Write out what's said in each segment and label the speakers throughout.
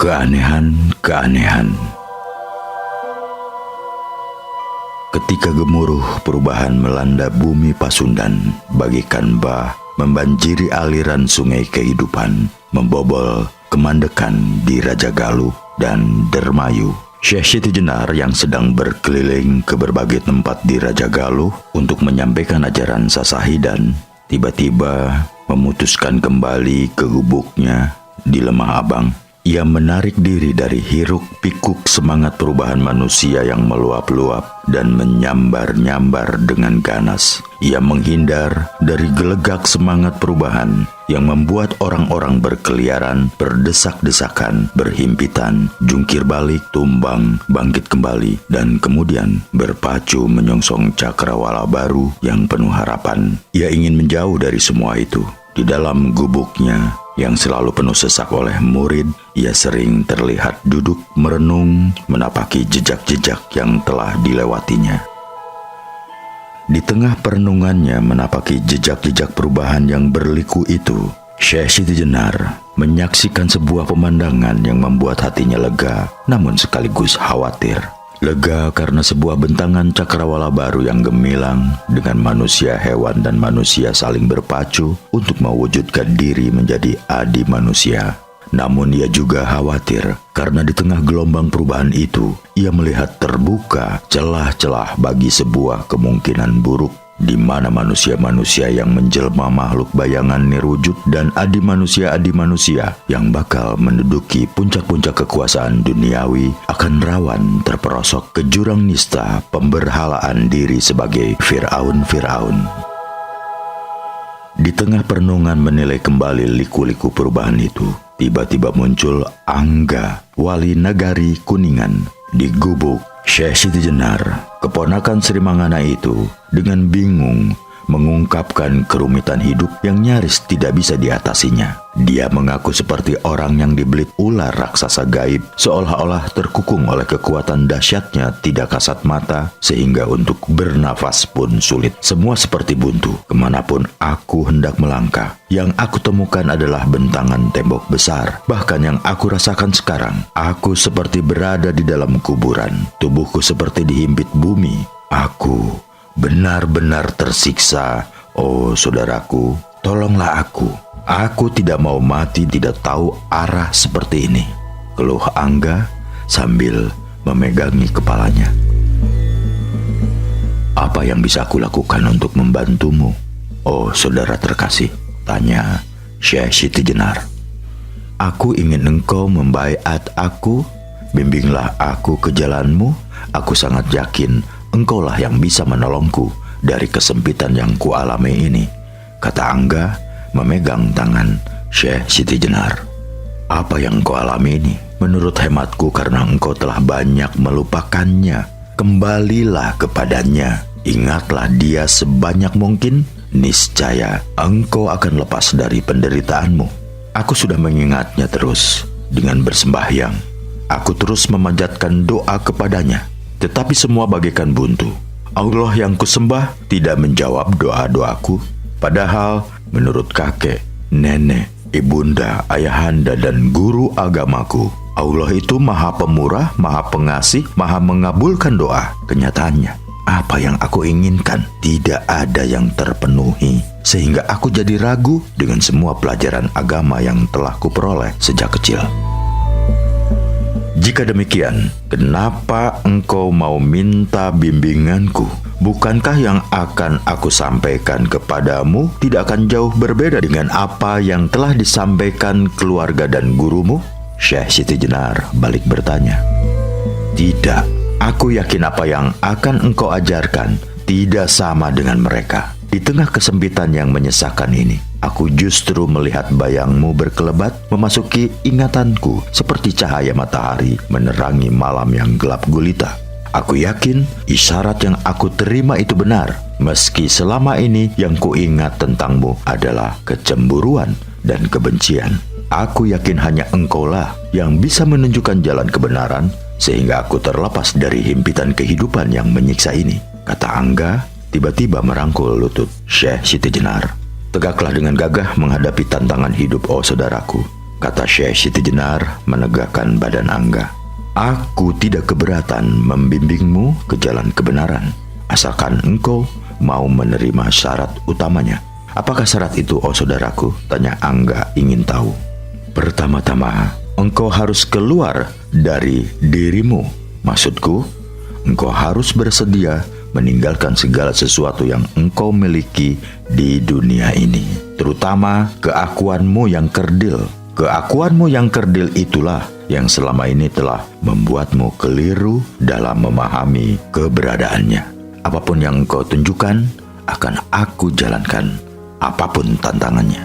Speaker 1: Keanehan-keanehan. Ketika gemuruh perubahan melanda bumi Pasundan, bagaikan bah membanjiri aliran sungai kehidupan, membobol kemandekan di Raja Galuh dan Dermayu. Syekh Siti Jenar yang sedang berkeliling ke berbagai tempat di Raja Galuh untuk menyampaikan ajaran Sasahidan, tiba-tiba memutuskan kembali ke gubuknya di Lemah Abang. Ia menarik diri dari hiruk-pikuk semangat perubahan manusia yang meluap-luap dan menyambar-nyambar dengan ganas. Ia menghindar dari gelegak semangat perubahan yang membuat orang-orang berkeliaran, berdesak-desakan, berhimpitan, jungkir balik, tumbang, bangkit kembali, dan kemudian berpacu menyongsong cakrawala baru yang penuh harapan. Ia ingin menjauh dari semua itu. Di dalam gubuknya yang selalu penuh sesak oleh murid, ia sering terlihat duduk merenung menapaki jejak-jejak yang telah dilewatinya. Di tengah perenungannya menapaki jejak-jejak perubahan yang berliku itu, Syekh Siti Jenar menyaksikan sebuah pemandangan yang membuat hatinya lega, namun sekaligus khawatir. Lega karena sebuah bentangan cakrawala baru yang gemilang dengan manusia, hewan, dan manusia saling berpacu untuk mewujudkan diri menjadi adi manusia. Namun ia juga khawatir karena di tengah gelombang perubahan itu, ia melihat terbuka celah-celah bagi sebuah kemungkinan buruk di mana manusia-manusia yang menjelma makhluk bayangan nirwujud dan adi manusia yang bakal menduduki puncak-puncak kekuasaan duniawi akan rawan terperosok ke jurang nista pemberhalaan diri sebagai Fir'aun. Di tengah perenungan menilai kembali liku-liku perubahan itu, tiba-tiba muncul Angga, wali nagari Kuningan, di gubuk Syekh Siti Jenar. Keponakan Sri Mangana itu dengan bingung mengungkapkan kerumitan hidup yang nyaris tidak bisa diatasinya. Dia mengaku seperti orang yang dibelit ular raksasa gaib, seolah-olah terkukung oleh kekuatan dahsyatnya tidak kasat mata, sehingga untuk bernafas pun sulit. Semua seperti buntu. Kemanapun aku hendak melangkah, yang aku temukan adalah bentangan tembok besar. Bahkan yang aku rasakan sekarang, aku seperti berada di dalam kuburan. Tubuhku seperti dihimpit bumi. Aku benar-benar tersiksa. Oh saudaraku, tolonglah aku. Aku tidak mau mati tidak tahu arah seperti ini, keluh Angga sambil memegangi kepalanya. Apa yang bisa aku lakukan untuk membantumu, oh saudara terkasih? Tanya Syekh Siti Jenar. Aku ingin engkau membaiat aku, bimbinglah aku ke jalanmu. Aku sangat yakin engkaulah yang bisa menolongku dari kesempitan yang kualami ini, kata Angga memegang tangan Syekh Siti Jenar. Apa yang kau alami ini? Menurut hematku karena engkau telah banyak melupakannya. Kembalilah kepadanya. Ingatlah dia sebanyak mungkin. Niscaya engkau akan lepas dari penderitaanmu. Aku sudah mengingatnya terus dengan bersembahyang. Aku terus memanjatkan doa kepadanya. Tetapi semua bagaikan buntu. Allah yang kusembah tidak menjawab doa-doaku. Padahal menurut kakek, nenek, ibunda, ayahanda, dan guru agamaku, Allah itu maha pemurah, maha pengasih, maha mengabulkan doa. Kenyataannya, apa yang aku inginkan tidak ada yang terpenuhi. Sehingga aku jadi ragu dengan semua pelajaran agama yang telah kuperoleh sejak kecil. Jika demikian, kenapa engkau mau minta bimbinganku? Bukankah yang akan aku sampaikan kepadamu tidak akan jauh berbeda dengan apa yang telah disampaikan keluarga dan gurumu? Syekh Siti Jenar balik bertanya. Tidak, aku yakin apa yang akan engkau ajarkan tidak sama dengan mereka. Di tengah kesempitan yang menyesakkan ini, aku justru melihat bayangmu berkelebat memasuki ingatanku seperti cahaya matahari menerangi malam yang gelap gulita. Aku yakin isyarat yang aku terima itu benar, meski selama ini yang kuingat tentangmu adalah kecemburuan dan kebencian. Aku yakin hanya engkaulah yang bisa menunjukkan jalan kebenaran, sehingga aku terlepas dari himpitan kehidupan yang menyiksa ini, kata Angga tiba-tiba merangkul lutut Syekh Siti Jenar. Tegaklah dengan gagah menghadapi tantangan hidup, oh saudaraku. kata Syekh Siti Jenar menegakkan badan Angga. Aku tidak keberatan membimbingmu ke jalan kebenaran, asalkan engkau mau menerima syarat utamanya. Apakah syarat itu, oh saudaraku? Tanya Angga ingin tahu. Pertama-tama, engkau harus keluar dari dirimu. Maksudku, engkau harus bersedia meninggalkan segala sesuatu yang engkau miliki di dunia ini, terutama keakuanmu yang kerdil. Keakuanmu yang kerdil itulah yang selama ini telah membuatmu keliru dalam memahami keberadaannya. Apapun yang engkau tunjukkan akan aku jalankan, apapun tantangannya.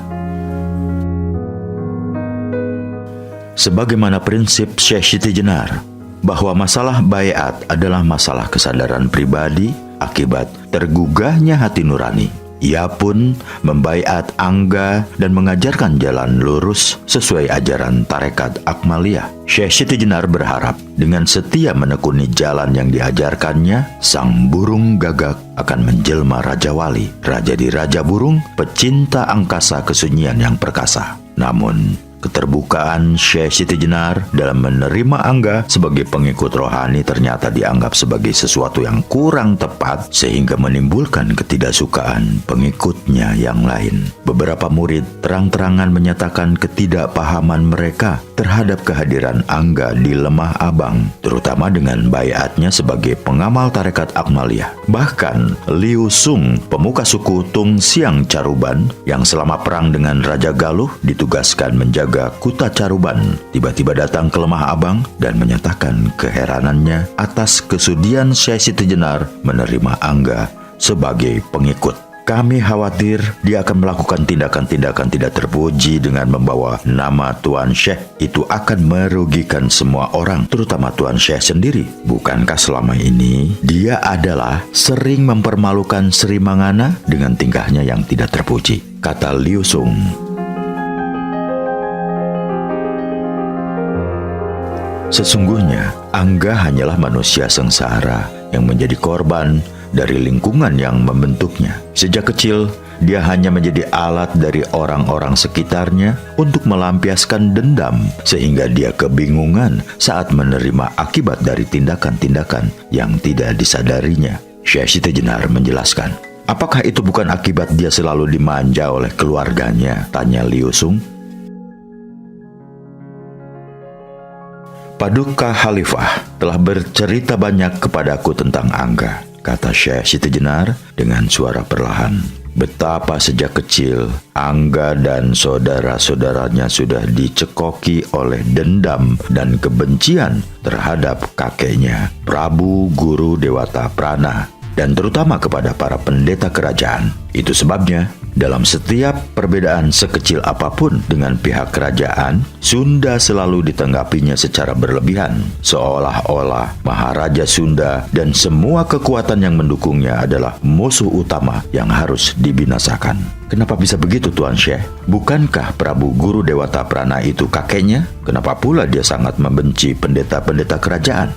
Speaker 1: Sebagaimana prinsip Syekh Siti Jenar, bahwa masalah baiat adalah masalah kesadaran pribadi akibat tergugahnya hati nurani. Ia pun membaiat Angga dan mengajarkan jalan lurus sesuai ajaran tarekat Akmaliyah. Syekh Siti Jenar berharap dengan setia menekuni jalan yang diajarkannya, sang burung gagak akan menjelma raja wali, raja di raja burung, pecinta angkasa kesunyian yang perkasa. Namun, keterbukaan Syekh Siti Jenar dalam menerima Angga sebagai pengikut rohani ternyata dianggap sebagai sesuatu yang kurang tepat, sehingga menimbulkan ketidaksukaan pengikutnya yang lain. Beberapa murid terang-terangan menyatakan ketidakpahaman mereka terhadap kehadiran Angga di Lemah Abang, terutama dengan baiatnya sebagai pengamal tarekat Akmaliyah. Bahkan Liu Sung, pemuka suku Tung Siang Caruban yang selama perang dengan Raja Galuh ditugaskan menjaga Kuta Caruban, tiba-tiba datang ke Lemah Abang dan menyatakan keheranannya atas kesudian Syekh Siti Jenar menerima Angga sebagai pengikut. Kami khawatir dia akan melakukan tindakan-tindakan tidak terpuji dengan membawa nama Tuan Syekh. Itu akan merugikan semua orang, terutama Tuan Syekh sendiri. Bukankah selama ini dia adalah sering mempermalukan Sri Mangana dengan tingkahnya yang tidak terpuji, kata Liu Sung. Sesungguhnya, Angga hanyalah manusia sengsara yang menjadi korban dari lingkungan yang membentuknya. Sejak kecil, dia hanya menjadi alat dari orang-orang sekitarnya untuk melampiaskan dendam, sehingga dia kebingungan saat menerima akibat dari tindakan-tindakan yang tidak disadarinya. Syekh Siti Jenar menjelaskan. Apakah itu bukan akibat dia selalu dimanja oleh keluarganya? Tanya Liu Sung. Paduka Khalifah telah bercerita banyak kepadaku tentang Angga, kata Syekh Siti Jenar dengan suara perlahan. Betapa sejak kecil Angga dan saudara-saudaranya sudah dicekoki oleh dendam dan kebencian terhadap kakeknya, Prabu Guru Dewata Prana, dan terutama kepada para pendeta kerajaan. Itu sebabnya dalam setiap perbedaan sekecil apapun dengan pihak kerajaan, Sunda selalu ditanggapinya secara berlebihan, seolah-olah Maharaja Sunda dan semua kekuatan yang mendukungnya adalah musuh utama yang harus dibinasakan. Kenapa bisa begitu, Tuan Syekh? Bukankah Prabu Guru Dewata Prana itu kakeknya? Kenapa pula dia sangat membenci pendeta-pendeta kerajaan?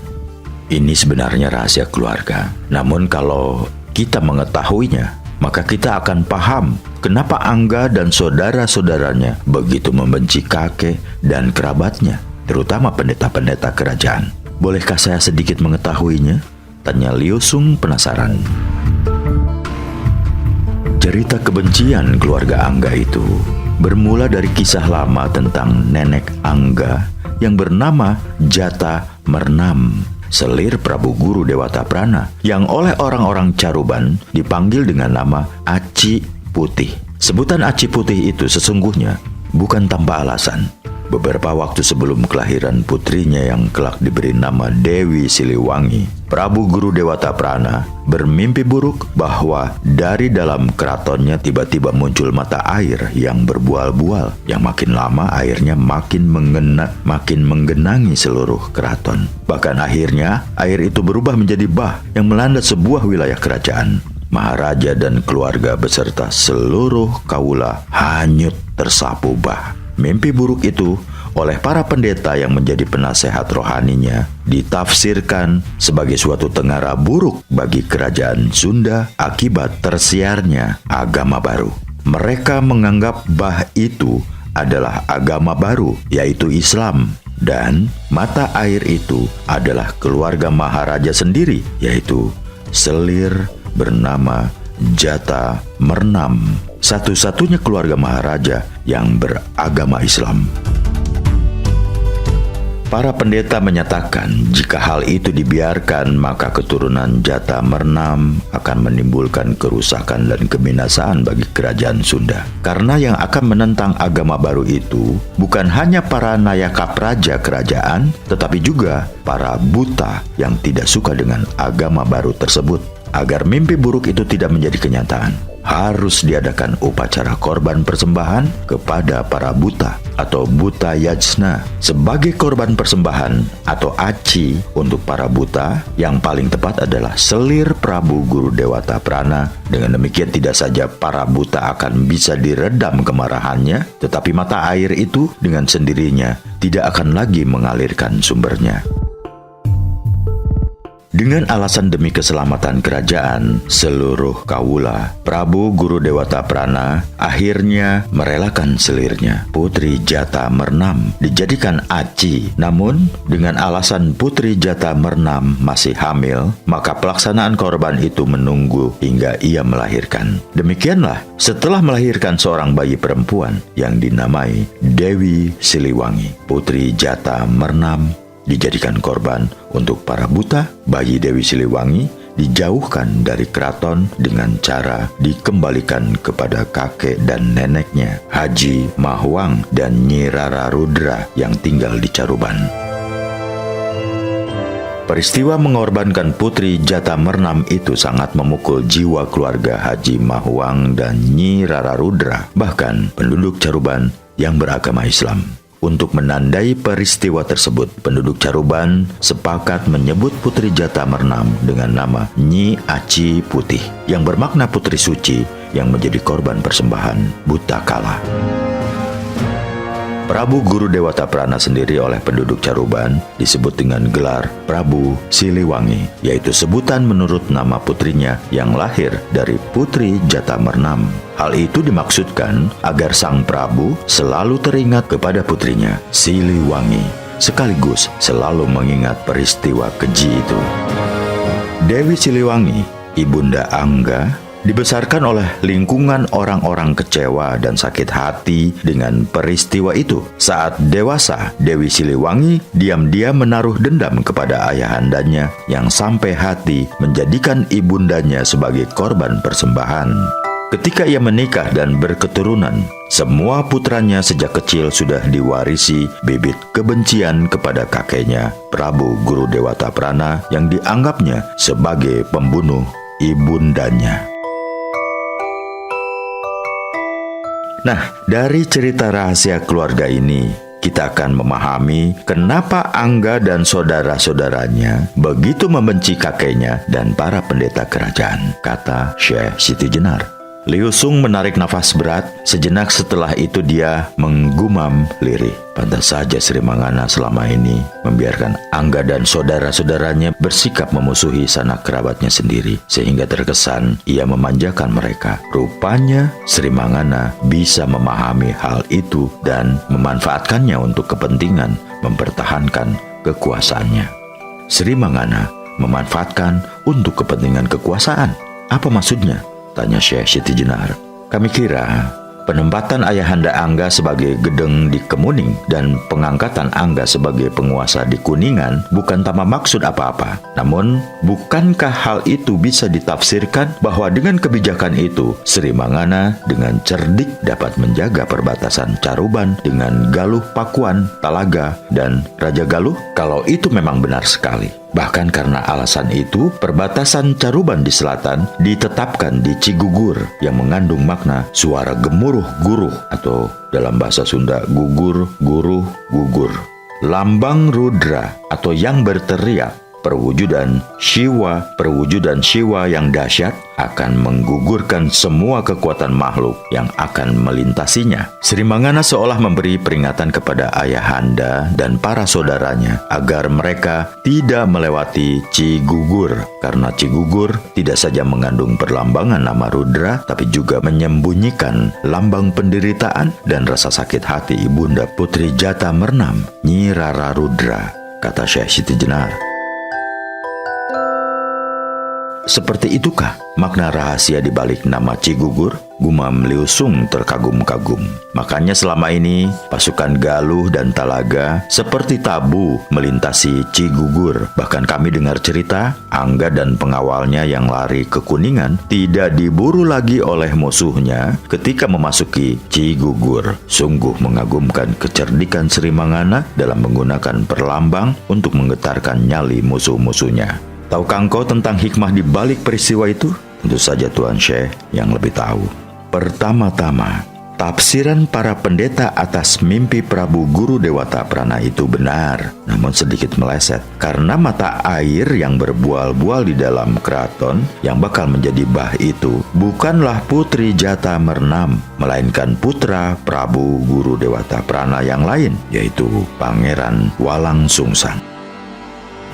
Speaker 1: Ini sebenarnya rahasia keluarga. Namun kalau kita mengetahuinya, maka kita akan paham kenapa Angga dan saudara-saudaranya begitu membenci kakek dan kerabatnya, terutama pendeta-pendeta kerajaan. Bolehkah saya sedikit mengetahuinya? Tanya Liu Sung penasaran. Cerita kebencian keluarga Angga itu bermula dari kisah lama tentang nenek Angga yang bernama Jata Mernam, selir Prabu Guru Dewata Prana, yang oleh orang-orang Caruban dipanggil dengan nama Aci Putih. Sebutan Aci Putih itu sesungguhnya bukan tanpa alasan. Beberapa waktu sebelum kelahiran putrinya yang kelak diberi nama Dewi Siliwangi, Prabu Guru Dewata Prana bermimpi buruk bahwa dari dalam keratonnya tiba-tiba muncul mata air yang berbual-bual, yang makin lama airnya makin menggenangi seluruh keraton. Bahkan akhirnya air itu berubah menjadi bah yang melanda sebuah wilayah kerajaan. Maharaja dan keluarga beserta seluruh kaula hanyut tersapu bah. Mimpi buruk itu oleh para pendeta yang menjadi penasehat rohaninya ditafsirkan sebagai suatu tengara buruk bagi kerajaan Sunda akibat tersiarnya agama baru. Mereka menganggap bah itu adalah agama baru, yaitu Islam. Dan mata air itu adalah keluarga Maharaja sendiri, yaitu selir bernama Jata Mernam, satu-satunya keluarga Maharaja yang beragama Islam. Para pendeta menyatakan jika hal itu dibiarkan, maka keturunan Jata Mernam akan menimbulkan kerusakan dan kebinasaan bagi kerajaan Sunda. Karena yang akan menentang agama baru itu bukan hanya para nayaka praja kerajaan, tetapi juga para buta yang tidak suka dengan agama baru tersebut. Agar mimpi buruk itu tidak menjadi kenyataan, harus diadakan upacara korban persembahan kepada para buta atau buta yajna. Sebagai korban persembahan atau aci untuk para buta, yang paling tepat adalah selir Prabu Guru Dewata Prana. Dengan demikian tidak saja para buta akan bisa diredam kemarahannya, tetapi mata air itu dengan sendirinya tidak akan lagi mengalirkan sumbernya. Dengan alasan demi keselamatan kerajaan seluruh kawula, Prabu Guru Dewata Prana akhirnya merelakan selirnya, Putri Jata Mernam, dijadikan aci. Namun, dengan alasan Putri Jata Mernam masih hamil, maka pelaksanaan korban itu menunggu hingga ia melahirkan. Demikianlah, setelah melahirkan seorang bayi perempuan yang dinamai Dewi Siliwangi, Putri Jata Mernam dijadikan korban untuk para buta. Bayi Dewi Siliwangi dijauhkan dari keraton dengan cara dikembalikan kepada kakek dan neneknya, Haji Mahwang dan Nyi Rara Rudra yang tinggal di Caruban. Peristiwa mengorbankan Putri Jata Mernam itu sangat memukul jiwa keluarga Haji Mahwang dan Nyi Rara Rudra, bahkan penduduk Caruban yang beragama Islam. Untuk menandai peristiwa tersebut, penduduk Caruban sepakat menyebut Putri Jata Mernam dengan nama Nyi Aci Putih, yang bermakna putri suci yang menjadi korban persembahan buta kala. Prabu Guru Dewata Prana sendiri oleh penduduk Caruban disebut dengan gelar Prabu Siliwangi, yaitu sebutan menurut nama putrinya yang lahir dari Putri Jata Mernam. Hal itu dimaksudkan agar sang Prabu selalu teringat kepada putrinya, Siliwangi, sekaligus selalu mengingat peristiwa keji itu. Dewi Siliwangi, Ibunda Angga, dibesarkan oleh lingkungan orang-orang kecewa dan sakit hati dengan peristiwa itu. Saat dewasa, Dewi Siliwangi diam-diam menaruh dendam kepada ayahandanya yang sampai hati menjadikan ibundanya sebagai korban persembahan. Ketika ia menikah dan berketurunan, semua putranya sejak kecil sudah diwarisi bibit kebencian kepada kakeknya, Prabu Guru Dewata Prana, yang dianggapnya sebagai pembunuh ibundanya. Nah, dari cerita rahasia keluarga ini, kita akan memahami kenapa Angga dan saudara-saudaranya begitu membenci kakeknya dan para pendeta kerajaan, kata Syekh Siti Jenar. Liu Sung menarik nafas berat. Sejenak setelah itu dia menggumam lirih. Pantas saja Sri Mangana selama ini membiarkan Angga dan saudara-saudaranya bersikap memusuhi sanak kerabatnya sendiri, sehingga terkesan ia memanjakan mereka. Rupanya Sri Mangana bisa memahami hal itu dan memanfaatkannya untuk kepentingan mempertahankan kekuasaannya. Sri Mangana memanfaatkan untuk kepentingan kekuasaan. Apa maksudnya? Tanya Syekh Siti Jenar. Kami kira penempatan Ayahanda Angga sebagai gedeng di Kemuning dan pengangkatan Angga sebagai penguasa di Kuningan bukan tanpa maksud apa-apa. Namun, bukankah hal itu bisa ditafsirkan bahwa dengan kebijakan itu, Sri Mangana dengan cerdik dapat menjaga perbatasan Caruban dengan Galuh Pakuan, Talaga, dan Raja Galuh? Kalau itu memang benar sekali. Bahkan karena alasan itu, perbatasan Caruban di selatan ditetapkan di Cigugur yang mengandung makna suara gemuruh guruh atau dalam bahasa Sunda gugur, guruh, gugur. Lambang Rudra atau yang berteriak perwujudan Shiva yang dahsyat akan menggugurkan semua kekuatan makhluk yang akan melintasinya. Sri Mangana seolah memberi peringatan kepada ayahanda dan para saudaranya agar mereka tidak melewati Cigugur, karena Cigugur tidak saja mengandung perlambangan nama Rudra, tapi juga menyembunyikan lambang penderitaan dan rasa sakit hati Ibunda Putri Jata Mernam, Nyi Rara Rudra, kata Syekh Siti Jenar. Seperti itukah makna rahasia di balik nama Cigugur? Gumam Liu Sung terkagum-kagum. Makanya selama ini pasukan Galuh dan Talaga seperti tabu melintasi Cigugur. Bahkan kami dengar cerita Angga dan pengawalnya yang lari ke Kuningan tidak diburu lagi oleh musuhnya ketika memasuki Cigugur. Sungguh mengagumkan kecerdikan Sri Mangana dalam menggunakan perlambang untuk menggetarkan nyali musuh-musuhnya. Tahukah engkau tentang hikmah di balik peristiwa itu? Tentu saja Tuan Syekh yang lebih tahu. Pertama-tama, tafsiran para pendeta atas mimpi Prabu Guru Dewata Prana itu benar, namun sedikit meleset. Karena mata air yang berbual-bual di dalam keraton yang bakal menjadi bah itu bukanlah Putri Jata Mernam, melainkan putra Prabu Guru Dewata Prana yang lain, yaitu Pangeran Walang Sungsang.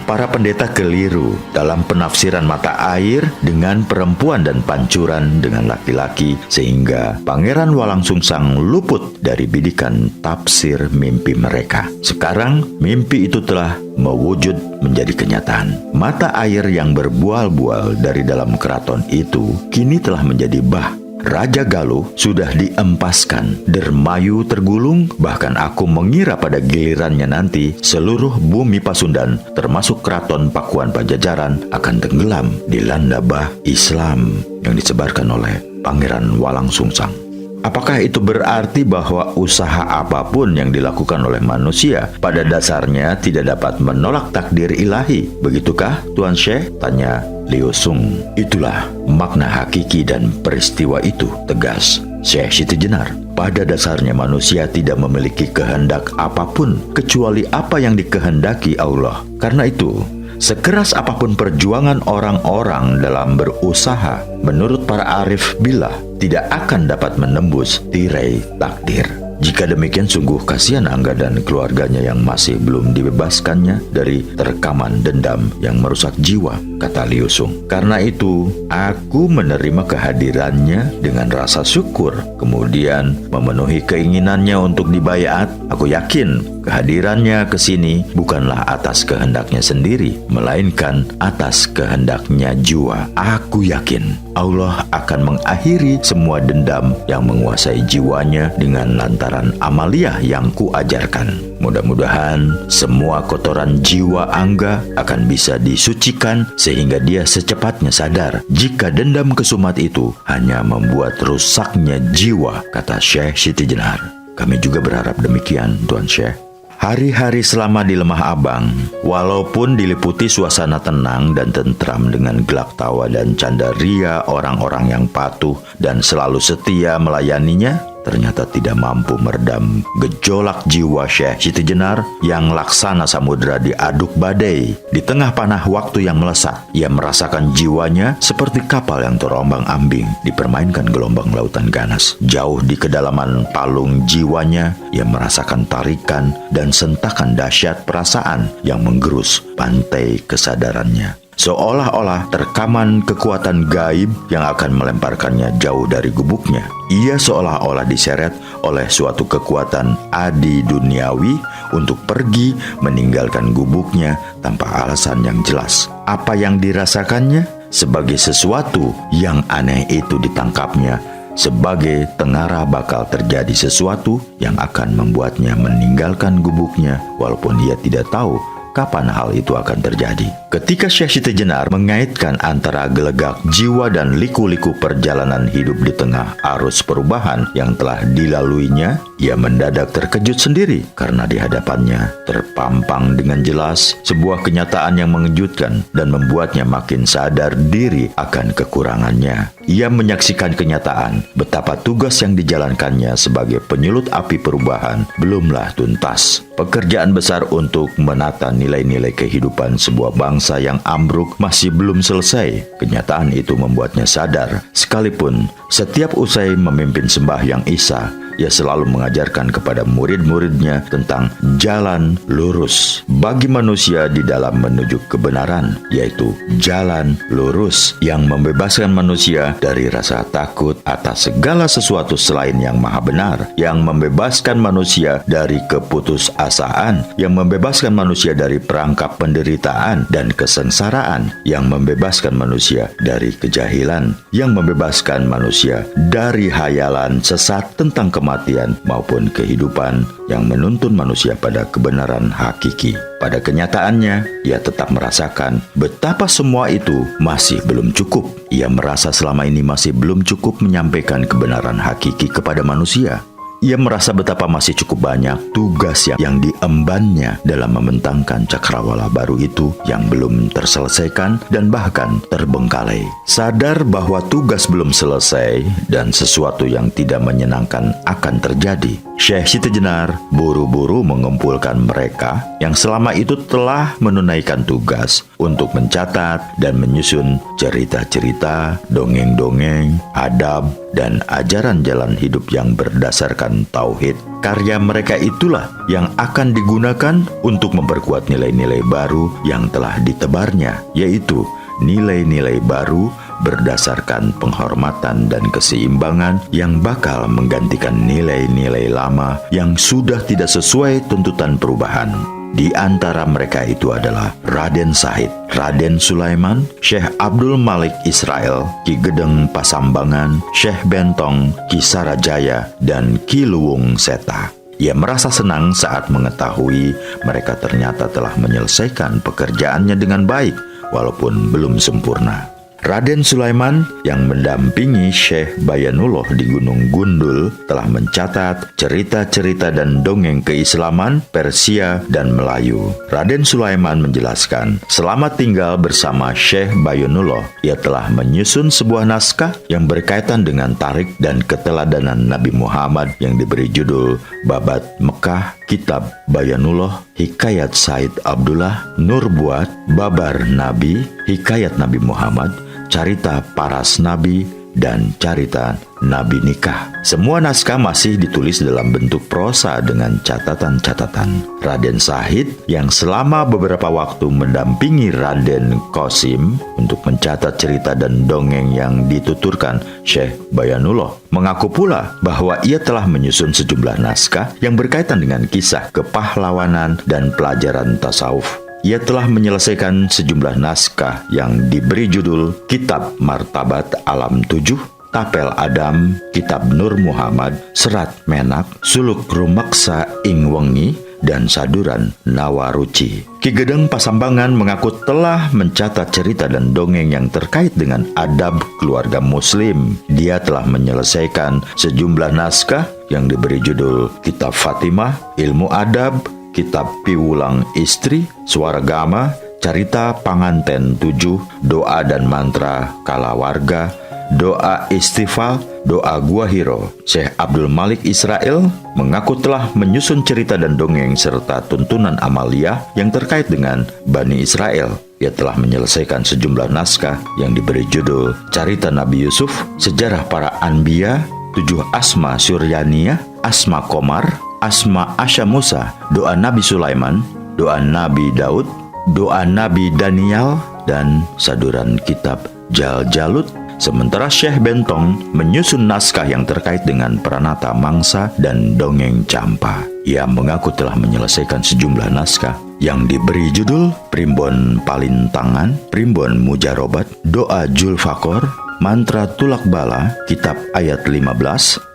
Speaker 1: Para pendeta keliru dalam penafsiran mata air dengan perempuan dan pancuran dengan laki-laki, sehingga Pangeran Walang Sungsang luput dari bidikan tafsir mimpi mereka. Sekarang mimpi itu telah mewujud menjadi kenyataan. Mata air yang berbual-bual dari dalam keraton itu kini telah menjadi bah. Raja Galuh sudah diempaskan, Dermayu tergulung, bahkan aku mengira pada gilirannya nanti seluruh bumi Pasundan termasuk keraton Pakuan Pajajaran akan tenggelam dilanda bah Islam yang disebarkan oleh Pangeran Walang Sungsang. Apakah itu berarti bahwa usaha apapun yang dilakukan oleh manusia pada dasarnya tidak dapat menolak takdir ilahi? Begitukah Tuan Syekh? Tanya Liu Sung. Itulah makna hakiki dan peristiwa itu, tegas Syekh Siti Jenar. Pada dasarnya manusia tidak memiliki kehendak apapun kecuali apa yang dikehendaki Allah. Karena itu, sekeras apapun perjuangan orang-orang dalam berusaha, menurut para arif billah, tidak akan dapat menembus tirai takdir. Jika demikian, sungguh kasihan Angga dan keluarganya yang masih belum dibebaskannya dari terkaman dendam yang merusak jiwa, kata Liu Sung. Karena itu, aku menerima kehadirannya dengan rasa syukur, kemudian memenuhi keinginannya untuk dibaiat. Aku yakin kehadirannya ke sini bukanlah atas kehendaknya sendiri, melainkan atas kehendaknya jua. Aku yakin Allah akan mengakhiri semua dendam yang menguasai jiwanya dengan lantaran amaliyah yang kuajarkan. Mudah-mudahan semua kotoran jiwa Angga akan bisa disucikan sehingga dia secepatnya sadar jika dendam kesumat itu hanya membuat rusaknya jiwa, kata Syekh Siti Jenar. Kami juga berharap demikian, Tuan Syekh. Hari-hari selama di Lemah Abang, walaupun diliputi suasana tenang dan tentram dengan gelak tawa dan canda ria orang-orang yang patuh dan selalu setia melayaninya, ternyata tidak mampu meredam gejolak jiwa Syekh Siti Jenar yang laksana samudra diaduk badai. Di tengah panah waktu yang melesat, ia merasakan jiwanya seperti kapal yang terombang-ambing dipermainkan gelombang lautan ganas. Jauh di kedalaman palung jiwanya, ia merasakan tarikan dan sentakan dahsyat perasaan yang menggerus pantai kesadarannya. Seolah-olah terkaman kekuatan gaib yang akan melemparkannya jauh dari gubuknya. Ia seolah-olah diseret oleh suatu kekuatan adi duniawi untuk pergi meninggalkan gubuknya tanpa alasan yang jelas. Apa yang dirasakannya? Sebagai sesuatu yang aneh itu ditangkapnya sebagai tengara bakal terjadi sesuatu yang akan membuatnya meninggalkan gubuknya walaupun ia tidak tahu kapan hal itu akan terjadi. Ketika Syekh Siti Jenar mengaitkan antara gelegak jiwa dan liku-liku perjalanan hidup di tengah arus perubahan yang telah dilaluinya, ia mendadak terkejut sendiri karena di hadapannya terpampang dengan jelas sebuah kenyataan yang mengejutkan dan membuatnya makin sadar diri akan kekurangannya. Ia menyaksikan kenyataan betapa tugas yang dijalankannya sebagai penyulut api perubahan belumlah tuntas. Pekerjaan besar untuk menata nilai-nilai kehidupan sebuah bangsa bangsa yang ambruk masih belum selesai. Kenyataan itu membuatnya sadar, sekalipun setiap usai memimpin sembahyang Isya, ia selalu mengajarkan kepada murid-muridnya tentang jalan lurus bagi manusia di dalam menuju kebenaran, yaitu jalan lurus yang membebaskan manusia dari rasa takut atas segala sesuatu selain yang maha benar, yang membebaskan manusia dari keputusasaan, yang membebaskan manusia dari perangkap penderitaan dan kesengsaraan, yang membebaskan manusia dari kejahilan, yang membebaskan manusia dari hayalan sesat tentang kematian maupun kehidupan, yang menuntun manusia pada kebenaran hakiki. Pada kenyataannya, ia tetap merasakan betapa semua itu masih belum cukup. Ia merasa selama ini masih belum cukup menyampaikan kebenaran hakiki kepada manusia. Ia merasa betapa masih cukup banyak tugas yang diembannya dalam membentangkan cakrawala baru itu yang belum terselesaikan dan bahkan terbengkalai. Sadar bahwa tugas belum selesai dan sesuatu yang tidak menyenangkan akan terjadi, Syekh Siti Jenar buru-buru mengumpulkan mereka yang selama itu telah menunaikan tugas untuk mencatat dan menyusun cerita-cerita, dongeng-dongeng, adab, dan ajaran jalan hidup yang berdasarkan tauhid. Karya mereka itulah yang akan digunakan untuk memperkuat nilai-nilai baru yang telah ditebarnya, yaitu nilai-nilai baru berdasarkan penghormatan dan keseimbangan yang bakal menggantikan nilai-nilai lama yang sudah tidak sesuai tuntutan perubahan. Di antara mereka itu adalah Raden Syahid, Raden Sulaiman, Syekh Abdul Malik Israel, Ki Gedeng Pasambangan, Syekh Bentong, Ki Sarajaya, dan Ki Luwung Seta. Ia merasa senang saat mengetahui mereka ternyata telah menyelesaikan pekerjaannya dengan baik, walaupun belum sempurna. Raden Sulaiman yang mendampingi Syekh Bayanullah di Gunung Gundul telah mencatat cerita-cerita dan dongeng keislaman, Persia, dan Melayu. Raden Sulaiman menjelaskan, selama tinggal bersama Syekh Bayanullah, ia telah menyusun sebuah naskah yang berkaitan dengan tarik dan keteladanan Nabi Muhammad yang diberi judul Babat Mekah, Kitab Bayanullah, Hikayat Said Abdullah, Nurbuat, Babar Nabi, Hikayat Nabi Muhammad, Carita Paras Nabi, dan Carita Nabi Nikah. Semua naskah masih ditulis dalam bentuk prosa dengan catatan-catatan. Raden Syahid yang selama beberapa waktu mendampingi Raden Qasim untuk mencatat cerita dan dongeng yang dituturkan Syekh Bayanullah mengaku pula bahwa ia telah menyusun sejumlah naskah yang berkaitan dengan kisah kepahlawanan dan pelajaran tasawuf. Ia telah menyelesaikan sejumlah naskah yang diberi judul Kitab Martabat Alam 7, Tapel Adam, Kitab Nur Muhammad, Serat Menak, Suluk Rumaksa Ing Wengi, dan Saduran Nawaruci. Ki Gedeng Pasambangan mengaku telah mencatat cerita dan dongeng yang terkait dengan adab keluarga muslim. Dia telah menyelesaikan sejumlah naskah yang diberi judul Kitab Fatimah, Ilmu Adab, Kitab Piwulang Istri, Swaragama, Carita Panganten 7, Doa dan Mantra Kalawarga, Doa Istighfar, Doa Gua Hiro. Syekh Abdul Malik Israel mengaku telah menyusun cerita dan dongeng serta tuntunan amaliyah yang terkait dengan Bani Israel. Ia telah menyelesaikan sejumlah naskah yang diberi judul Carita Nabi Yusuf, Sejarah Para Anbiya, 7 Asma Suryaniyah, Asma Komar, Asma Asya Musa, Doa Nabi Sulaiman, Doa Nabi Daud, Doa Nabi Daniel, dan Saduran Kitab Jaljalut. Sementara Syekh Bentong menyusun naskah yang terkait dengan Pranata Mangsa dan Dongeng Campa. Ia mengaku telah menyelesaikan sejumlah naskah yang diberi judul Primbon Palintangan, Primbon Mujarobat, Doa Julfakor, Mantra Tulak Bala, Kitab Ayat 15,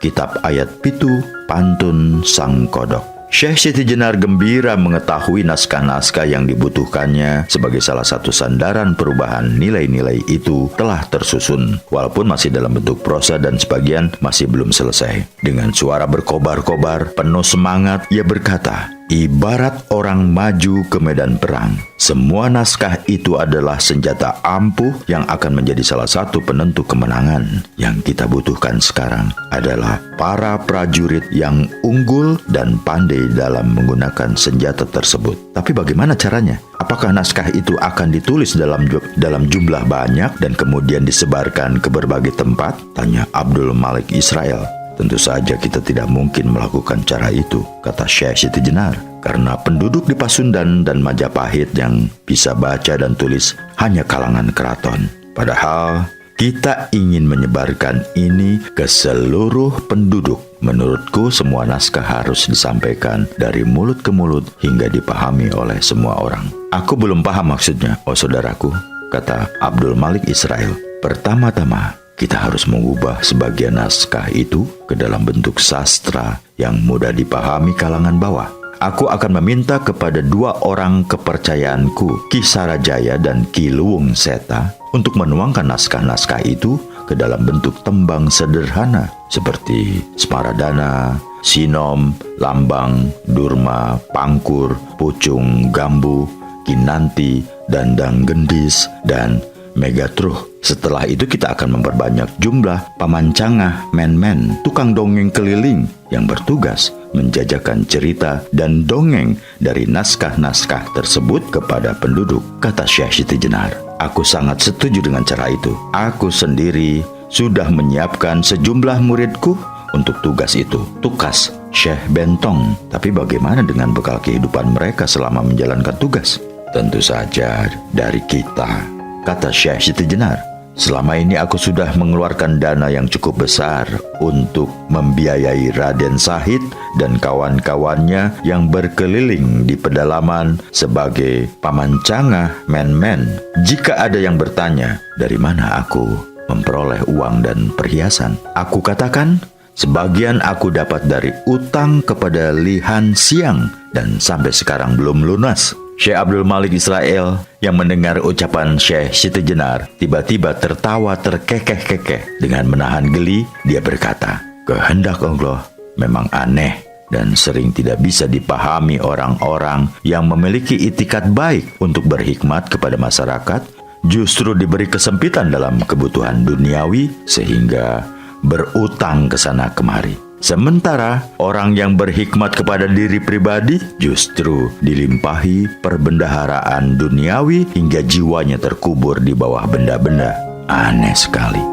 Speaker 1: Kitab Ayat Pitu, Pantun Sang Kodok. Syekh Siti Jenar gembira mengetahui naskah-naskah yang dibutuhkannya sebagai salah satu sandaran perubahan nilai-nilai itu telah tersusun, walaupun masih dalam bentuk prosa dan sebagian masih belum selesai. Dengan suara berkobar-kobar, penuh semangat, ia berkata, ibarat orang maju ke medan perang. Semua naskah itu adalah senjata ampuh yang akan menjadi salah satu penentu kemenangan. Yang kita butuhkan sekarang adalah para prajurit yang unggul dan pandai dalam menggunakan senjata tersebut. Tapi bagaimana caranya? Apakah naskah itu akan ditulis dalam jumlah banyak dan kemudian disebarkan ke berbagai tempat? Tanya Abdul Malik Israel. Tentu saja kita tidak mungkin melakukan cara itu, kata Syekh Siti Jenar. Karena penduduk di Pasundan dan Majapahit yang bisa baca dan tulis hanya kalangan keraton. Padahal kita ingin menyebarkan ini ke seluruh penduduk. Menurutku semua naskah harus disampaikan dari mulut ke mulut hingga dipahami oleh semua orang. Aku belum paham maksudnya, oh saudaraku, kata Abdul Malik Israel. Pertama-tama, kita harus mengubah sebagian naskah itu ke dalam bentuk sastra yang mudah dipahami kalangan bawah. Aku akan meminta kepada 2 orang kepercayaanku, Ki Sarajaya dan Ki Luwung Seta, untuk menuangkan naskah-naskah itu ke dalam bentuk tembang sederhana seperti Smaradana, Sinom, Lambang, Durma, Pangkur, Pucung, Gambu, Kinanti, Dandang Gendis, dan Megatruh. Setelah itu kita akan memperbanyak jumlah pamancangah, men-men, tukang dongeng keliling yang bertugas menjajakan cerita dan dongeng dari naskah-naskah tersebut kepada penduduk, kata Syekh Siti Jenar. Aku sangat setuju dengan cara itu. Aku sendiri sudah menyiapkan sejumlah muridku untuk tugas itu. Tugas Syekh Bentong. Tapi bagaimana dengan bekal kehidupan mereka selama menjalankan tugas? Tentu saja dari kita, kata Syekh Siti Jenar. Selama ini aku sudah mengeluarkan dana yang cukup besar untuk membiayai Raden Sahid dan kawan-kawannya yang berkeliling di pedalaman sebagai pamancangah men-men. Jika ada yang bertanya, dari mana aku memperoleh uang dan perhiasan? Aku katakan, sebagian aku dapat dari utang kepada Lihan Siang dan sampai sekarang belum lunas. Syekh Abdul Malik Israel yang mendengar ucapan Syekh Siti Jenar tiba-tiba tertawa terkekeh-kekeh. Dengan menahan geli, dia berkata, kehendak Allah memang aneh dan sering tidak bisa dipahami orang-orang yang memiliki itikat baik untuk berhikmat kepada masyarakat, justru diberi kesempitan dalam kebutuhan duniawi sehingga berutang ke sana kemari. Sementara orang yang berhikmat kepada diri pribadi justru dilimpahi perbendaharaan duniawi hingga jiwanya terkubur di bawah benda-benda. Aneh sekali,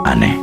Speaker 1: aneh.